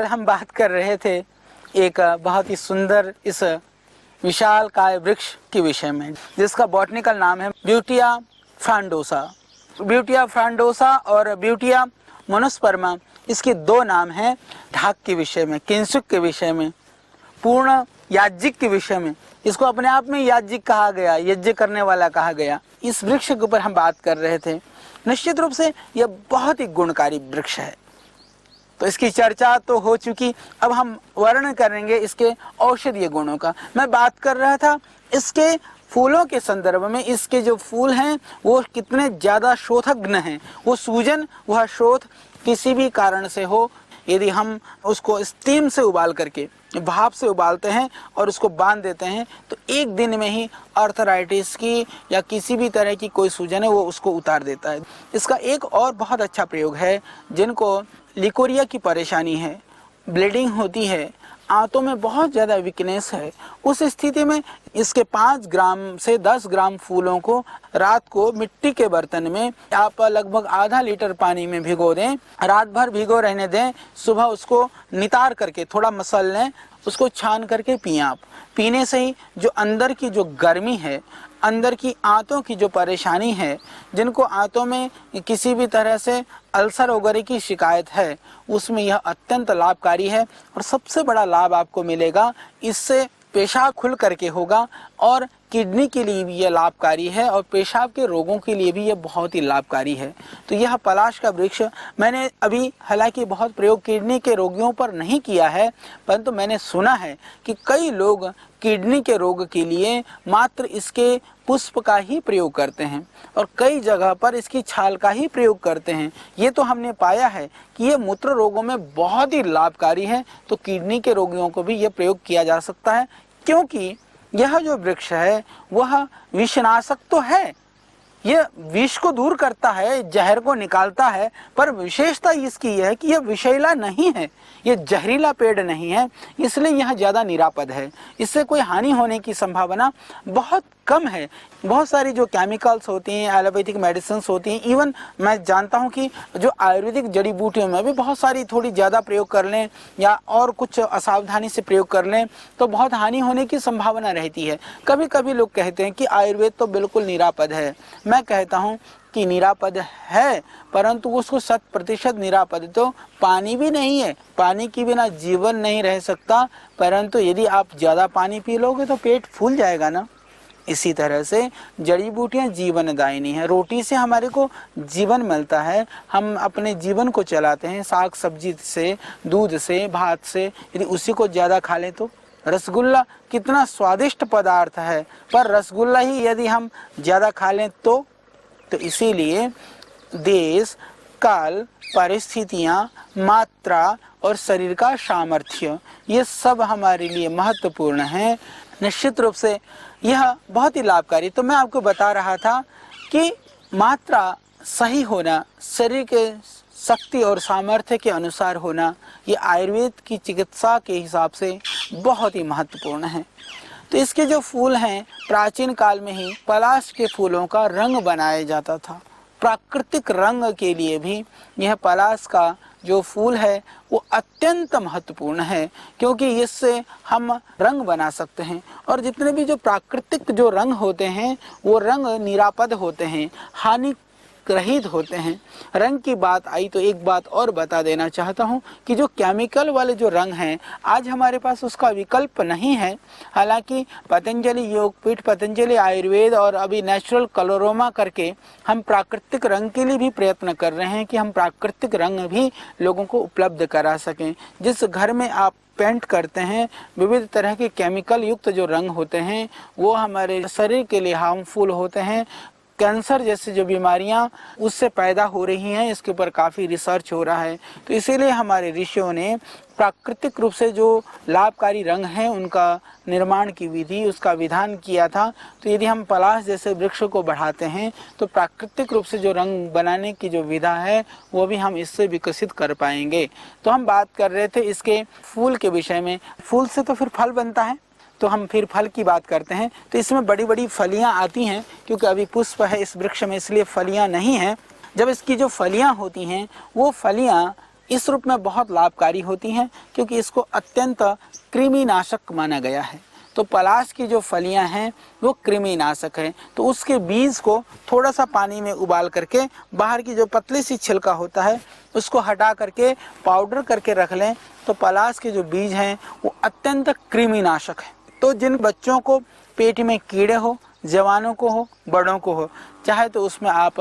कल हम बात कर रहे थे एक बहुत ही सुंदर इस विशाल काय वृक्ष के विषय में, जिसका बॉटनिकल नाम है ब्यूटिया फ्रांडोसा। ब्यूटिया फ्रांडोसा और ब्यूटिया मोनोस्पर्मा, इसके दो नाम हैं ढाक के विषय में, किंसुक के विषय में, पूर्ण याज्ञिक के विषय में। इसको अपने आप में याज्ञिक कहा गया, यज्ञ करने वाला कहा गया। इस वृक्ष के ऊपर हम बात कर रहे थे। निश्चित रूप से यह बहुत ही गुणकारी वृक्ष है। तो इसकी चर्चा तो हो चुकी, अब हम वर्णन करेंगे इसके औषधीय गुणों का। मैं बात कर रहा था इसके फूलों के संदर्भ में। इसके जो फूल हैं वो कितने ज़्यादा शोथज्ञ हैं। वो सूजन, वह शोथ किसी भी कारण से हो, यदि हम उसको स्टीम से उबाल करके, भाप से उबालते हैं और उसको बांध देते हैं, तो एक दिन में ही आर्थराइटिस की या किसी भी तरह की कोई सूजन है वो उसको उतार देता है। इसका एक और बहुत अच्छा प्रयोग है, जिनको लिकोरिया की परेशानी है, ब्लीडिंग होती है, आंतों में बहुत ज़्यादा वीकनेस है, उस स्थिति में इसके 5 ग्राम से 10 ग्राम फूलों को रात को मिट्टी के बर्तन में आप लगभग आधा लीटर पानी में भिगो दें, रात भर भिगो रहने दें, सुबह उसको नितार करके थोड़ा मसल लें, उसको छान करके पिएं आप। पीने से ही जो अंदर की जो गर्मी है, अंदर की आंतों की जो परेशानी है, जिनको आंतों में किसी भी तरह से अल्सर वगैरह की शिकायत है, उसमें यह अत्यंत लाभकारी है। और सबसे बड़ा लाभ आपको मिलेगा, इससे पेशाब खुल करके होगा और किडनी के लिए भी यह लाभकारी है और पेशाब के रोगों के लिए भी यह बहुत ही लाभकारी है। तो यह पलाश का वृक्ष मैंने अभी हालांकि बहुत प्रयोग किडनी के रोगियों पर नहीं किया है, परंतु मैंने सुना है कि कई लोग किडनी के रोग के लिए मात्र इसके पुष्प का ही प्रयोग करते हैं और कई जगह पर इसकी छाल का ही प्रयोग करते हैं। ये तो हमने पाया है कि ये मूत्र रोगों में बहुत ही लाभकारी है। तो किडनी के रोगियों को भी यह प्रयोग किया जा सकता है, क्योंकि यह जो वृक्ष है वह विषनाशक तो है, यह विष को दूर करता है, जहर को निकालता है, पर विशेषता इसकी यह है कि यह विषैला नहीं है, यह जहरीला पेड़ नहीं है, इसलिए यह ज़्यादा निरापद है। इससे कोई हानि होने की संभावना बहुत कम है। बहुत सारी जो केमिकल्स होती हैं, एलोपैथिक मेडिसिन होती हैं, इवन मैं जानता हूं कि जो आयुर्वेदिक जड़ी बूटियों में भी बहुत सारी थोड़ी ज़्यादा प्रयोग कर लें या और कुछ असावधानी से प्रयोग कर लें तो बहुत हानि होने की संभावना रहती है। कभी कभी लोग कहते हैं कि आयुर्वेद तो बिल्कुल निरापद है। मैं कहता हूं कि निरापद है, परंतु उसको 100% निरापद तो पानी भी नहीं है। पानी के बिना जीवन नहीं रह सकता, परंतु यदि आप ज़्यादा पानी पी लोगे तो पेट फूल जाएगा ना। इसी तरह से जड़ी बूटियाँ जीवनदायिनी हैं। रोटी से हमारे को जीवन मिलता है, हम अपने जीवन को चलाते हैं साग सब्जी से, दूध से, भात से। यदि उसी को ज़्यादा खा लें तो रसगुल्ला कितना स्वादिष्ट पदार्थ है, पर रसगुल्ला ही यदि हम ज़्यादा खा लें तो इसीलिए देश, काल, परिस्थितियाँ, मात्रा और शरीर का सामर्थ्य, ये सब हमारे लिए महत्वपूर्ण हैं। निश्चित रूप से यह बहुत ही लाभकारी। तो मैं आपको बता रहा था कि मात्रा सही होना, शरीर के शक्ति और सामर्थ्य के अनुसार होना, ये आयुर्वेद की चिकित्सा के हिसाब से बहुत ही महत्वपूर्ण है। तो इसके जो फूल हैं, प्राचीन काल में ही पलाश के फूलों का रंग बनाया जाता था। प्राकृतिक रंग के लिए भी यह पलाश का जो फूल है वो अत्यंत महत्वपूर्ण है, क्योंकि इससे हम रंग बना सकते हैं। और जितने भी जो प्राकृतिक जो रंग होते हैं वो रंग निरापद होते हैं, हानि रहित होते हैं। रंग की बात आई तो एक बात और बता देना चाहता हूं कि जो केमिकल वाले जो रंग हैं, आज हमारे पास उसका विकल्प नहीं है। हालांकि पतंजलि योगपीठ, पतंजलि आयुर्वेद और अभी नेचुरल कलरोमा करके हम प्राकृतिक रंग के लिए भी प्रयत्न कर रहे हैं कि हम प्राकृतिक रंग भी लोगों को उपलब्ध करा सकें। जिस घर में आप पेंट करते हैं, विविध तरह के केमिकल युक्त जो रंग होते हैं वो हमारे शरीर के लिए हार्मफुल होते हैं। कैंसर जैसी जो बीमारियां उससे पैदा हो रही हैं, इसके ऊपर काफ़ी रिसर्च हो रहा है। तो इसीलिए हमारे ऋषियों ने प्राकृतिक रूप से जो लाभकारी रंग हैं उनका निर्माण की विधि, उसका विधान किया था। तो यदि हम पलाश जैसे वृक्ष को बढ़ाते हैं तो प्राकृतिक रूप से जो रंग बनाने की जो विधा है वो भी हम इससे विकसित कर पाएंगे। तो हम बात कर रहे थे इसके फूल के विषय में। फूल से तो फिर फल बनता है, तो हम फिर फल की बात करते हैं। तो इसमें बड़ी बड़ी फलियां आती हैं, क्योंकि अभी पुष्प है इस वृक्ष में, इसलिए फलियां नहीं हैं। जब इसकी जो फलियां होती हैं वो फलियां इस रूप में बहुत लाभकारी होती हैं, क्योंकि इसको अत्यंत कृमिनाशक माना गया है। तो पलाश की जो फलियां हैं वो कृमिनाशक है। तो उसके बीज को थोड़ा सा पानी में उबाल करके बाहर की जो पतली सी छिलका होता है उसको हटा करके पाउडर करके रख लें। तो पलाश के जो बीज हैं वो अत्यंत कृमिनाशक है। तो जिन बच्चों को पेट में कीड़े हो, जवानों को हो, बड़ों को हो, चाहे तो उसमें आप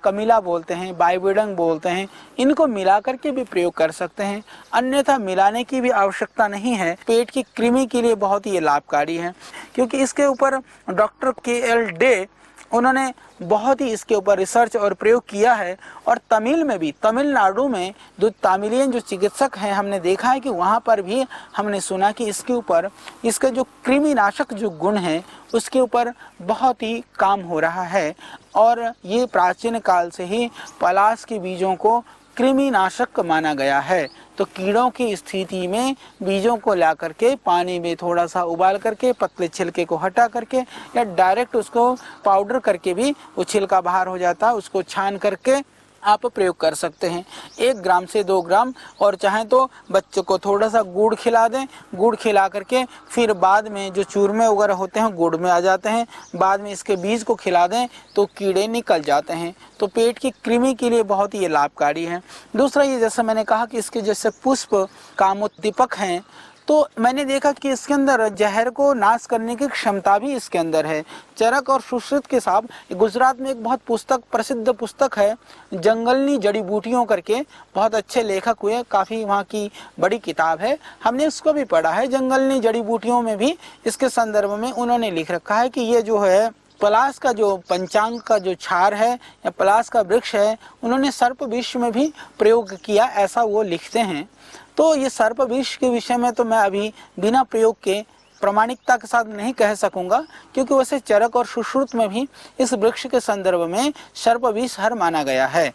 कमिला बोलते हैं, बाइविडन बोलते हैं, इनको मिला करके भी प्रयोग कर सकते हैं। अन्यथा मिलाने की भी आवश्यकता नहीं है। पेट की कृमि के लिए बहुत ही लाभकारी है, क्योंकि इसके ऊपर डॉक्टर KL डे उन्होंने बहुत ही इसके ऊपर रिसर्च और प्रयोग किया है। और तमिल में भी, तमिलनाडु में जो तमिलियन जो चिकित्सक हैं, हमने देखा है कि वहाँ पर भी हमने सुना कि इसके ऊपर इसका जो कृमिनाशक जो गुण है उसके ऊपर बहुत ही काम हो रहा है। और ये प्राचीन काल से ही पलाश के बीजों को कृमिनाशक माना गया है। तो कीड़ों की स्थिति में बीजों को ला करके पानी में थोड़ा सा उबाल करके पतले छिलके को हटा करके या डायरेक्ट उसको पाउडर करके भी वो छिलका बाहर हो जाता है, उसको छान करके आप प्रयोग कर सकते हैं। 1 ग्राम से 2 ग्राम, और चाहें तो बच्चों को थोड़ा सा गुड़ खिला दें। गुड़ खिला करके फिर बाद में जो चूरमे वगैरह होते हैं गुड़ में आ जाते हैं, बाद में इसके बीज को खिला दें तो कीड़े निकल जाते हैं। तो पेट की कृमि के लिए बहुत ही लाभकारी है। दूसरा ये जैसे मैंने कहा कि इसके जैसे पुष्प कामोद्दीपक हैं, तो मैंने देखा कि इसके अंदर जहर को नाश करने की क्षमता भी इसके अंदर है। चरक और सुश्रुत के साथ गुजरात में एक बहुत प्रसिद्ध पुस्तक है, जंगलनी जड़ी बूटियों करके, बहुत अच्छे लेखक हुए, काफ़ी वहाँ की बड़ी किताब है, हमने उसको भी पढ़ा है। जंगलनी जड़ी बूटियों में भी इसके संदर्भ में उन्होंने लिख रखा है कि ये जो है पलाश का जो पंचांग का जो क्षार है या पलाश का वृक्ष है, उन्होंने सर्प विष में भी प्रयोग किया, ऐसा वो लिखते हैं। तो ये सर्प विष के विषय में तो मैं अभी बिना प्रयोग के प्रामाणिकता के साथ नहीं कह सकूंगा, क्योंकि वैसे चरक और सुश्रुत में भी इस वृक्ष के संदर्भ में सर्प विष हर माना गया है।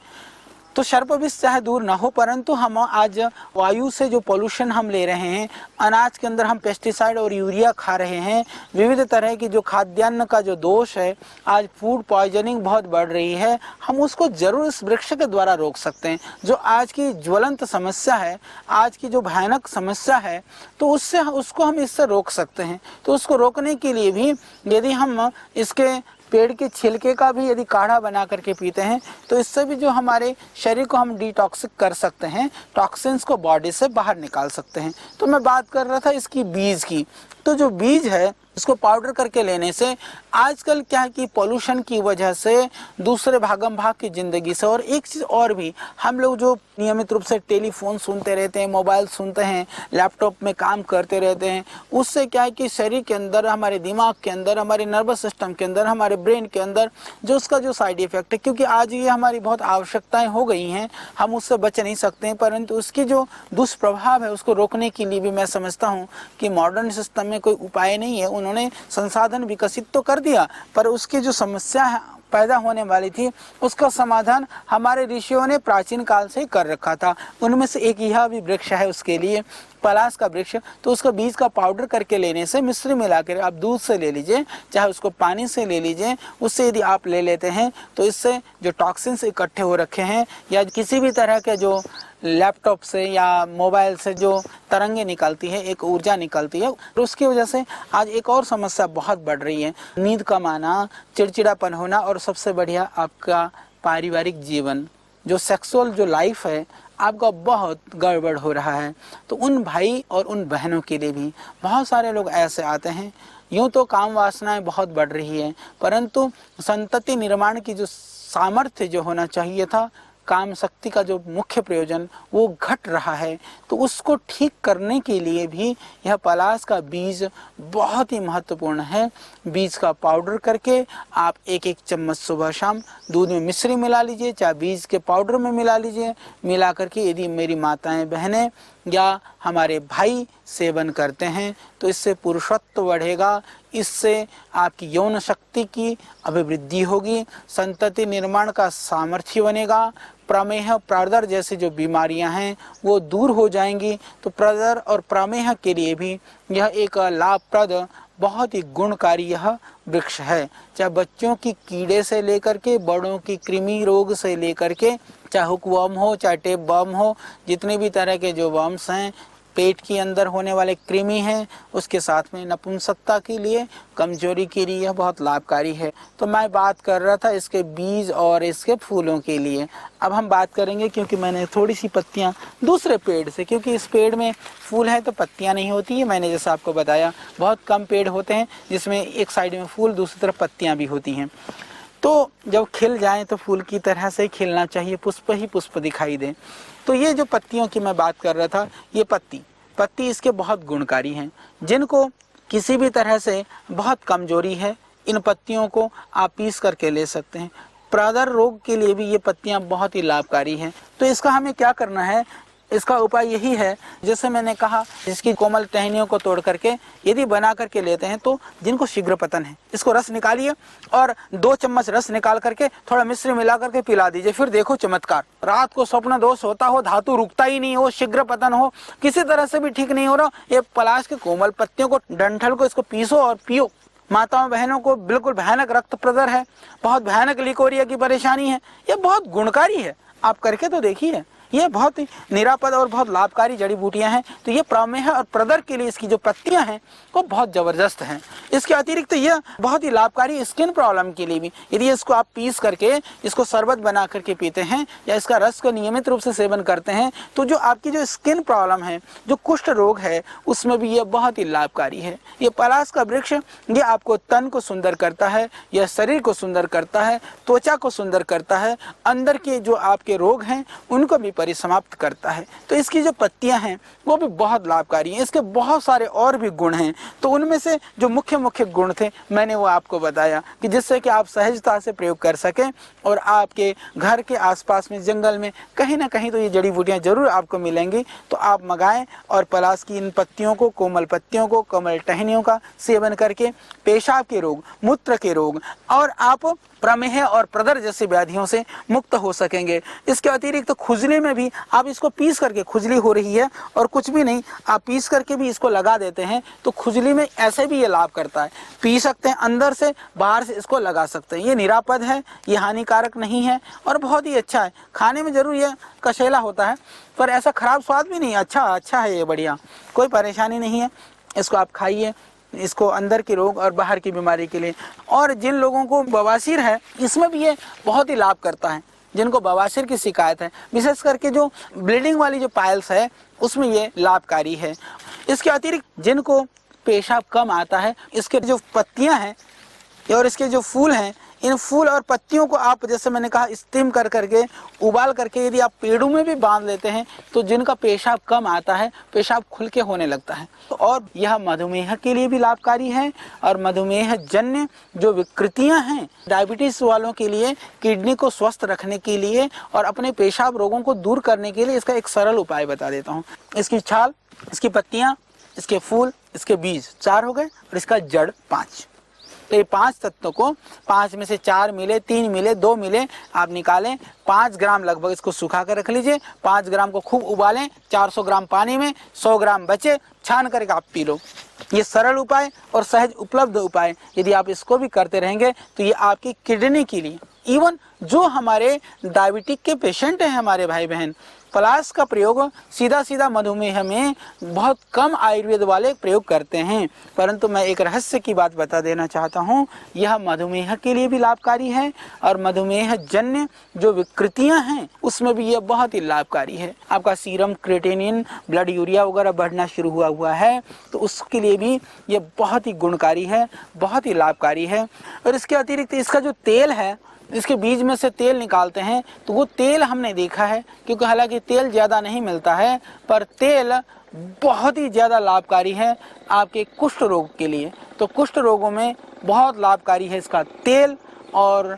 तो सर्प विष चाहे दूर ना हो, परंतु हम आज वायु से जो पोल्यूशन हम ले रहे हैं, अनाज के अंदर हम पेस्टिसाइड और यूरिया खा रहे हैं, विविध तरह की जो खाद्यान्न का जो दोष है, आज फूड पॉइजनिंग बहुत बढ़ रही है, हम उसको जरूर इस वृक्ष के द्वारा रोक सकते हैं। जो आज की ज्वलंत समस्या है, आज की जो भयानक समस्या है, तो उसको हम इससे रोक सकते हैं। तो उसको रोकने के लिए भी यदि हम इसके पेड़ के छिलके का भी यदि काढ़ा बना करके पीते हैं, तो इससे भी जो हमारे शरीर को हम डिटॉक्सिक कर सकते हैं, टॉक्सिन्स को बॉडी से बाहर निकाल सकते हैं। तो मैं बात कर रहा था इसकी बीज की। तो जो बीज है इसको पाउडर करके लेने से आजकल क्या है कि पोल्यूशन की वजह से दूसरे भागम भाग की ज़िंदगी से, और एक चीज़ और भी, हम लोग जो नियमित रूप से टेलीफोन सुनते रहते हैं, मोबाइल सुनते हैं, लैपटॉप में काम करते रहते हैं, उससे क्या है कि शरीर के अंदर, हमारे दिमाग के अंदर, हमारे नर्वस सिस्टम के अंदर, हमारे ब्रेन के अंदर जो उसका जो साइड इफेक्ट है, क्योंकि आज ये हमारी बहुत आवश्यकताएँ हो गई हैं, हम उससे बच नहीं सकते हैं, परंतु उसकी जो दुष्प्रभाव है उसको रोकने के लिए भी मैं समझता हूँ कि मॉडर्न सिस्टम में कोई उपाय नहीं है। उन्होंने संसाधन विकसित तो कर दिया, पर उसकी जो समस्या पैदा होने वाली थी उसका समाधान हमारे ऋषियों ने प्राचीन काल से ही कर रखा था। उनमें से एक यह भी वृक्ष है, उसके लिए पलाश का वृक्ष। तो उसका बीज का पाउडर करके लेने से, मिश्री मिलाकर आप दूध से ले लीजिए, चाहे उसको पानी से ले लीजिए, उससे यदि आप ले लेते हैं तो इससे जो टॉक्सिन्स इकट्ठे हो रखे हैं या किसी भी तरह के जो लैपटॉप से या मोबाइल से जो तरंगे निकलती है, एक ऊर्जा निकलती है, तो उसकी वजह से आज एक और समस्या बहुत बढ़ रही है, नींद कम आना, चिड़चिड़ापन होना, और सबसे बढ़िया आपका पारिवारिक जीवन, जो सेक्सुअल जो लाइफ है आपका बहुत गड़बड़ हो रहा है। तो उन भाई और उन बहनों के लिए भी बहुत सारे लोग ऐसे आते हैं, यूँ तो काम वासनाएं बहुत बढ़ रही है, परंतु संतति निर्माण की जो सामर्थ्य जो होना चाहिए था, काम शक्ति का जो मुख्य प्रयोजन, वो घट रहा है। तो उसको ठीक करने के लिए भी यह पलाश का बीज बहुत ही महत्वपूर्ण है। बीज का पाउडर करके आप 1-1 चम्मच सुबह शाम दूध में मिश्री मिला लीजिए, चाहे बीज के पाउडर में मिला लीजिए। मिला करके यदि मेरी माताएं, बहनें या हमारे भाई सेवन करते हैं तो इससे पुरुषत्व बढ़ेगा, इससे आपकी यौन शक्ति की अभिवृद्धि होगी, संतति निर्माण का सामर्थ्य बनेगा, प्रमेह, प्रदर जैसे जो बीमारियां हैं वो दूर हो जाएंगी। तो प्रदर और प्रमेह के लिए भी यह एक लाभप्रद बहुत ही गुणकारी यह वृक्ष है। चाहे बच्चों की कीड़े से लेकर के बड़ों की कृमि रोग से लेकर के, चाहे हुकवर्म हो चाहे टेप वर्म हो, जितने भी तरह के जो वर्म्स हैं, पेट के अंदर होने वाले कृमि हैं, उसके साथ में नपुंसकता के लिए, कमजोरी के लिए यह बहुत लाभकारी है। तो मैं बात कर रहा था इसके बीज और इसके फूलों के लिए। अब हम बात करेंगे, क्योंकि मैंने थोड़ी सी पत्तियां दूसरे पेड़ से, क्योंकि इस पेड़ में फूल है तो पत्तियां नहीं होती है, मैंने जैसा आपको बताया बहुत कम पेड़ होते हैं जिसमें एक साइड में फूल दूसरी तरफ पत्तियां भी होती हैं। तो जब खिल जाएं तो फूल की तरह से खिलना चाहिए, पुष्प ही पुष्प दिखाई दें। तो ये जो पत्तियों की मैं बात कर रहा था, ये पत्ती इसके बहुत गुणकारी हैं। जिनको किसी भी तरह से बहुत कमजोरी है, इन पत्तियों को आप पीस करके ले सकते हैं। प्रदर रोग के लिए भी ये पत्तियां बहुत ही लाभकारी हैं। तो इसका हमें क्या करना है, इसका उपाय यही है, जैसे मैंने कहा, इसकी कोमल टहनियों को तोड़ करके यदि बना करके लेते हैं तो जिनको शीघ्र पतन है, इसको रस निकालिए और 2 चम्मच रस निकाल करके थोड़ा मिश्री मिला करके पिला दीजिए। फिर देखो चमत्कार, रात को स्वप्न दोष होता हो, धातु रुकता ही नहीं हो, शीघ्र पतन हो, किसी तरह से भी ठीक नहीं हो रहा, ये पलाश के कोमल पत्तियों को, डंठल को, इसको पीसो और पियो। माताओं बहनों को बिल्कुल भयानक रक्त प्रदर है, बहुत भयानक लिकोरिया की परेशानी है, ये बहुत गुणकारी है, आप करके तो देखिए। ये बहुत ही निरापद और बहुत लाभकारी जड़ी बूटियां हैं। तो ये प्रमेह और प्रदर के लिए इसकी जो पत्तियां हैं वो बहुत जबरदस्त हैं। इसके अतिरिक्त तो यह बहुत ही लाभकारी स्किन प्रॉब्लम के लिए भी, यदि इसको आप पीस करके इसको शरबत बना करके पीते हैं या इसका रस को नियमित रूप से सेवन करते हैं, तो जो आपकी जो स्किन प्रॉब्लम है, जो कुष्ठ रोग है, उसमें भी यह बहुत ही लाभकारी है। ये पलाश का वृक्ष, ये आपको तन को सुंदर करता है, यह शरीर को सुंदर करता है, त्वचा को सुंदर करता है, अंदर के जो आपके रोग हैं उनको भी परिसमाप्त करता है। तो इसकी जो पत्तियां हैं वो भी बहुत लाभकारी हैं। इसके बहुत सारे और भी गुण हैं, तो उनमें से जो मुख्य मुख्य गुण थे मैंने वो आपको बताया, कि जिससे कि आप सहजता से प्रयोग कर सकें और आपके घर के आसपास में, जंगल में कहीं ना कहीं तो ये जड़ी बूटियां जरूर आपको मिलेंगी। तो आप मंगाएं और पलाश की इन पत्तियों को, कोमल पत्तियों को, कोमल टहनियों का सेवन करके पेशाब के रोग, मूत्र के रोग और आप प्रमेह और प्रदर जैसी व्याधियों से मुक्त हो सकेंगे। इसके अतिरिक्त खुजली में भी आप इसको पीस करके, खुजली हो रही है और कुछ भी नहीं, आप पीस करके भी इसको लगा देते हैं तो खुजली में ऐसे भी ये लाभ करता है। पी सकते हैं, अंदर से बाहर से इसको लगा सकते हैं। ये निरापद है, ये हानिकारक नहीं है और बहुत ही अच्छा है। खाने में जरूर ये कसेला होता है पर ऐसा खराब स्वाद भी नहीं है, अच्छा है, ये बढ़िया, कोई परेशानी नहीं है। इसको आप खाइए, इसको अंदर के रोग और बाहर की बीमारी के लिए। और जिन लोगों को बवासीर है, इसमें भी ये बहुत ही लाभ करता है। जिनको बवासीर की शिकायत है, विशेष करके जो ब्लीडिंग वाली जो पाइल्स है, उसमें ये लाभकारी है। इसके अतिरिक्त जिनको पेशाब कम आता है, इसके जो पत्तियां हैं और इसके जो फूल हैं, इन फूल और पत्तियों को आप, जैसे मैंने कहा, स्टीम कर करके, उबाल करके यदि आप पेड़ों में भी बांध लेते हैं तो जिनका पेशाब कम आता है, पेशाब खुल के होने लगता है। और यह मधुमेह के लिए भी लाभकारी है और मधुमेह जन्य जो विकृतियां हैं, डायबिटीज वालों के लिए, किडनी को स्वस्थ रखने के लिए और अपने पेशाब रोगों को दूर करने के लिए इसका एक सरल उपाय बता देता हूँ। इसकी छाल, इसकी पत्तियां, इसके फूल, इसके बीज 4 हो गए और इसका जड़ 5। तो ये 5 तत्वों को, 5 में से 4 मिले, 3 मिले, 2 मिले, आप निकालें। 5 ग्राम लगभग इसको सुखा कर रख लीजिए। 5 ग्राम को खूब उबालें 400 ग्राम पानी में, 100 ग्राम बचे, छान करके आप पी लो। ये सरल उपाय और सहज उपलब्ध उपाय यदि आप इसको भी करते रहेंगे तो ये आपकी किडनी के लिए, इवन जो हमारे डायबिटिक के पेशेंट हैं, हमारे भाई बहन, पलाश का प्रयोग सीधा मधुमेह में बहुत कम आयुर्वेद वाले प्रयोग करते हैं। परंतु मैं एक रहस्य की बात बता देना चाहता हूँ, यह मधुमेह के लिए भी लाभकारी है और मधुमेह जन्य जो विकृतियां हैं उसमें भी यह बहुत ही लाभकारी है। आपका सीरम क्रिएटिनिन, ब्लड यूरिया वगैरह बढ़ना शुरू हुआ है तो उसके लिए भी यह बहुत ही गुणकारी है, बहुत ही लाभकारी है। और इसके अतिरिक्त इसका जो तेल है, इसके बीज में से तेल निकालते हैं तो वो तेल हमने देखा है, क्योंकि हालांकि तेल ज़्यादा नहीं मिलता है पर तेल बहुत ही ज़्यादा लाभकारी है आपके कुष्ठ रोग के लिए। तो कुष्ठ रोगों में बहुत लाभकारी है इसका तेल और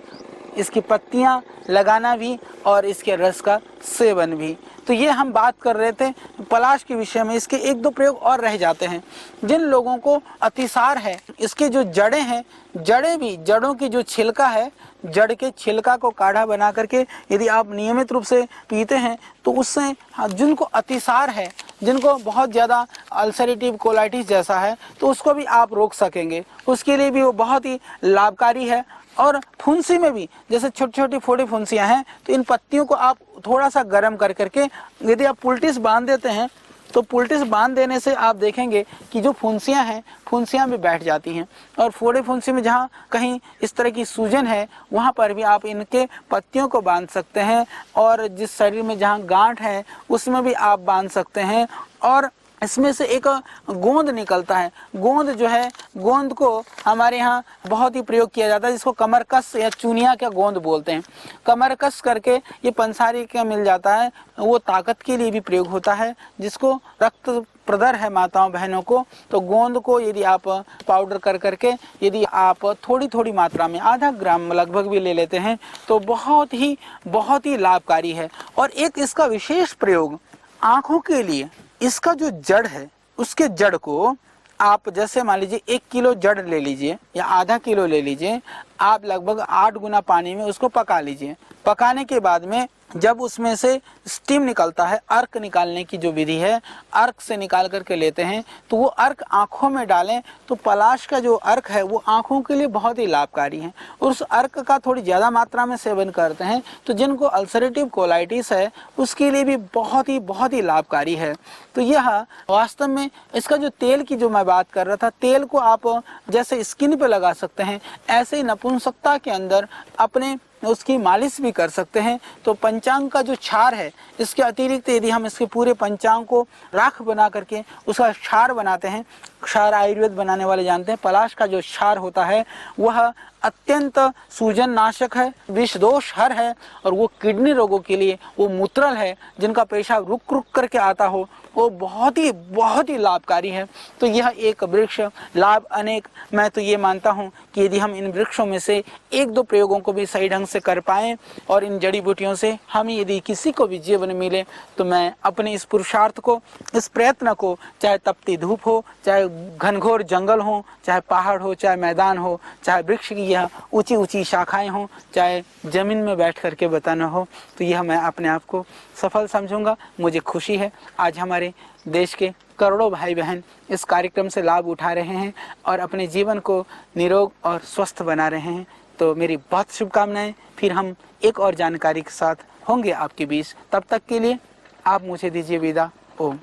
इसकी पत्तियां लगाना भी और इसके रस का सेवन भी। तो ये हम बात कर रहे थे पलाश के विषय में। इसके 1-2 प्रयोग और रह जाते हैं। जिन लोगों को अतिसार है, इसके जो जड़ें हैं, जड़ों की जो छिलका है, जड़ के छिलका को काढ़ा बना करके यदि आप नियमित रूप से पीते हैं तो उससे जिनको अतिसार है, जिनको बहुत ज़्यादा अल्सरेटिव कोलाइटिस जैसा है तो उसको भी आप रोक सकेंगे। उसके लिए भी वो बहुत ही लाभकारी है। और फुंसी में भी जैसे छोटी छोटी फोड़ी फुंसियाँ हैं तो इन पत्तियों को आप थोड़ा सा गर्म कर करके यदि आप पुलटिस बांध देते हैं तो पुलटिस बांध देने से आप देखेंगे कि जो फुंसियाँ हैं फुंसियाँ भी बैठ जाती हैं। और फोड़े फुंसी में जहाँ कहीं इस तरह की सूजन है वहाँ पर भी आप इनके पत्तियों को बांध सकते हैं। और जिस शरीर में जहाँ गांठ है उसमें भी आप बांध सकते हैं। और इसमें से एक गोंद निकलता है। गोंद जो है, गोंद को हमारे यहाँ बहुत ही प्रयोग किया जाता है, जिसको कमरकस या चूनिया का गोंद बोलते हैं। कमरकस करके ये पंसारी का मिल जाता है, वो ताकत के लिए भी प्रयोग होता है। जिसको रक्त प्रदर है माताओं बहनों को, तो गोंद को यदि आप पाउडर कर करके यदि आप थोड़ी थोड़ी मात्रा में आधा ग्राम लगभग भी ले लेते हैं तो बहुत ही लाभकारी है। और एक इसका विशेष प्रयोग आँखों के लिए, इसका जो जड़ है उसके जड़ को आप जैसे मान लीजिए 1 किलो जड़ ले लीजिए या आधा किलो ले लीजिए, आप लगभग 8 गुना पानी में उसको पका लीजिए। पकाने के बाद में जब उसमें से स्टीम निकलता है, अर्क निकालने की जो विधि है, अर्क से निकाल करके लेते हैं तो वो अर्क आँखों में डालें तो पलाश का जो अर्क है वो आँखों के लिए बहुत ही लाभकारी है। और उस अर्क का थोड़ी ज़्यादा मात्रा में सेवन करते हैं तो जिनको अल्सरेटिव कोलाइटिस है उसके लिए भी बहुत ही लाभकारी है। तो यह वास्तव में इसका जो तेल की जो मैं बात कर रहा था, तेल को आप जैसे स्किन पे लगा सकते हैं, ऐसे ही नपुंसकता के अंदर अपने उसकी मालिश भी कर सकते हैं। तो पंचांग का जो क्षार है, इसके अतिरिक्त यदि हम इसके पूरे पंचांग को राख बना करके उसका क्षार बनाते हैं, क्षार आयुर्वेद बनाने वाले जानते हैं, पलाश का जो क्षार होता है वह अत्यंत सूजन नाशक है, विष दोष हर है। और वो किडनी रोगों के लिए वो मूत्रल है, जिनका पेशाब रुक रुक करके आता हो, वो बहुत ही लाभकारी है। तो यह एक वृक्ष लाभ अनेक, मैं तो ये मानता हूँ कि यदि हम इन वृक्षों में से 1-2 प्रयोगों को भी सही ढंग से कर पाएँ और इन जड़ी बूटियों से हमें यदि किसी को भी जीवन मिले, तो मैं अपने इस पुरुषार्थ को, इस प्रयत्न को, चाहे तपती धूप हो, चाहे घनघोर जंगल हो, चाहे पहाड़ हो, चाहे मैदान हो, चाहे वृक्ष की यह ऊंची ऊंची शाखाएं हों, चाहे जमीन में बैठ करके बताना हो, तो यह मैं अपने आप को सफल समझूंगा। मुझे खुशी है आज हमारे देश के करोड़ों भाई बहन इस कार्यक्रम से लाभ उठा रहे हैं और अपने जीवन को निरोग और स्वस्थ बना रहे हैं। तो मेरी बहुत शुभकामनाएं। फिर हम एक और जानकारी के साथ होंगे आपके बीच। तब तक के लिए आप मुझे दीजिए विदा। ओम।